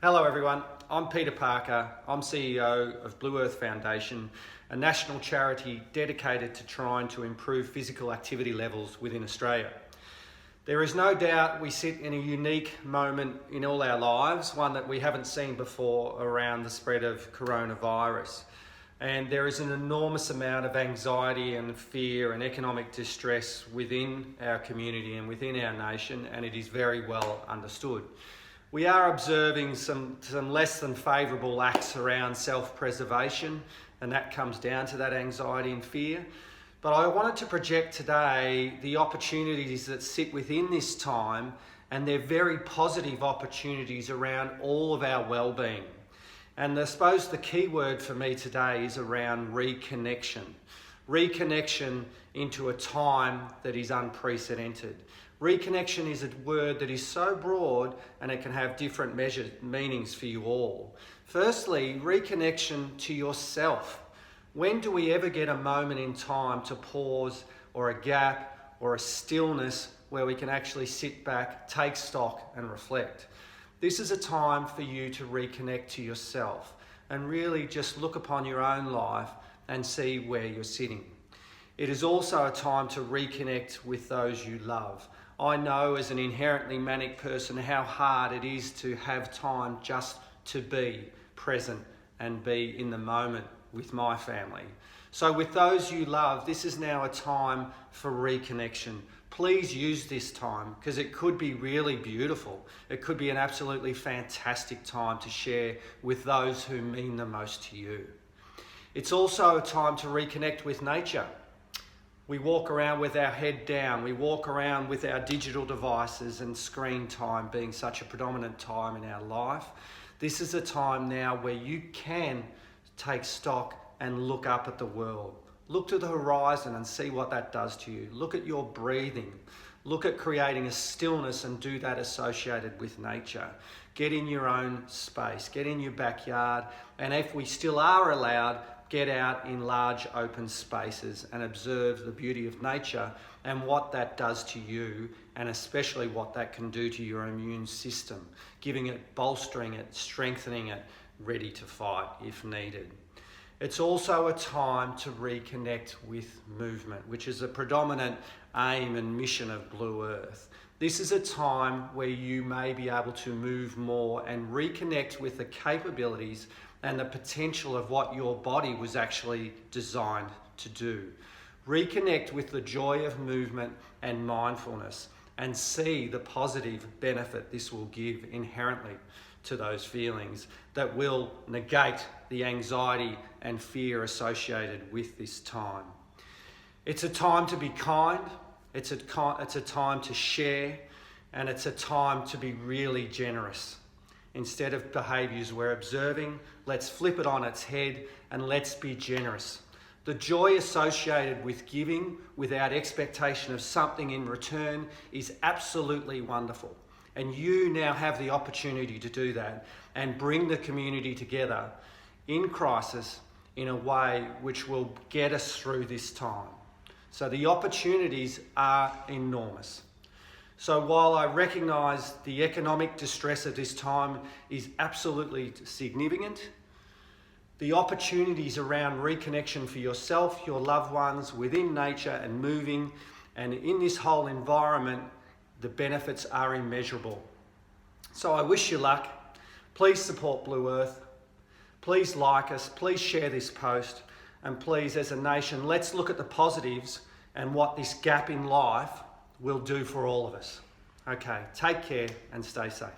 Hello everyone, I'm Peter Parker. I'm CEO of Bluearth Foundation, a national charity dedicated to trying to improve physical activity levels within Australia. There is no doubt we sit in a unique moment in all our lives, one that we haven't seen before around the spread of coronavirus. And there is an enormous amount of anxiety and fear and economic distress within our community and within our nation, and it is very well understood. We are observing some less than favourable acts around self-preservation, and that comes down to that anxiety and fear. But I wanted to project today the opportunities that sit within this time, and they're very positive opportunities around all of our well-being. And I suppose the key word for me today is around reconnection. Reconnection into a time that is unprecedented. Reconnection is a word that is so broad and it can have different meanings for you all. Firstly, reconnection to yourself. When do we ever get a moment in time to pause, or a gap, or a stillness where we can actually sit back, take stock and reflect? This is a time for you to reconnect to yourself and really just look upon your own life and see where you're sitting. It is also a time to reconnect with those you love. I know as an inherently manic person how hard it is to have time just to be present and be in the moment with my family. So with those you love, this is now a time for reconnection. Please use this time because it could be really beautiful. It could be an absolutely fantastic time to share with those who mean the most to you. It's also a time to reconnect with nature. We walk around with our head down. We walk around with our digital devices and screen time being such a predominant time in our life. This is a time now where you can take stock and look up at the world. Look to the horizon and see what that does to you. Look at your breathing. Look at creating a stillness and do that associated with nature. Get in your own space, get in your backyard, and if we still are allowed, get out in large open spaces and observe the beauty of nature and what that does to you, and especially what that can do to your immune system, giving it, bolstering it, strengthening it, ready to fight if needed. It's also a time to reconnect with movement, which is a predominant aim and mission of Bluearth. This is a time where you may be able to move more and reconnect with the capabilities and the potential of what your body was actually designed to do. Reconnect with the joy of movement and mindfulness and see the positive benefit this will give inherently to those feelings that will negate the anxiety and fear associated with this time. It's a time to be kind, it's a time to share, and it's a time to be really generous. Instead of behaviours we're observing, let's flip it on its head and let's be generous. The joy associated with giving without expectation of something in return is absolutely wonderful. And you now have the opportunity to do that and bring the community together in crisis in a way which will get us through this time. So the opportunities are enormous. So while I recognise the economic distress of this time is absolutely significant, the opportunities around reconnection for yourself, your loved ones, within nature and moving, and in this whole environment, the benefits are immeasurable. So I wish you luck. Please support Bluearth. Please like us, please share this post, and please, as a nation, let's look at the positives and what this gap in life will do for all of us. Okay, take care and stay safe.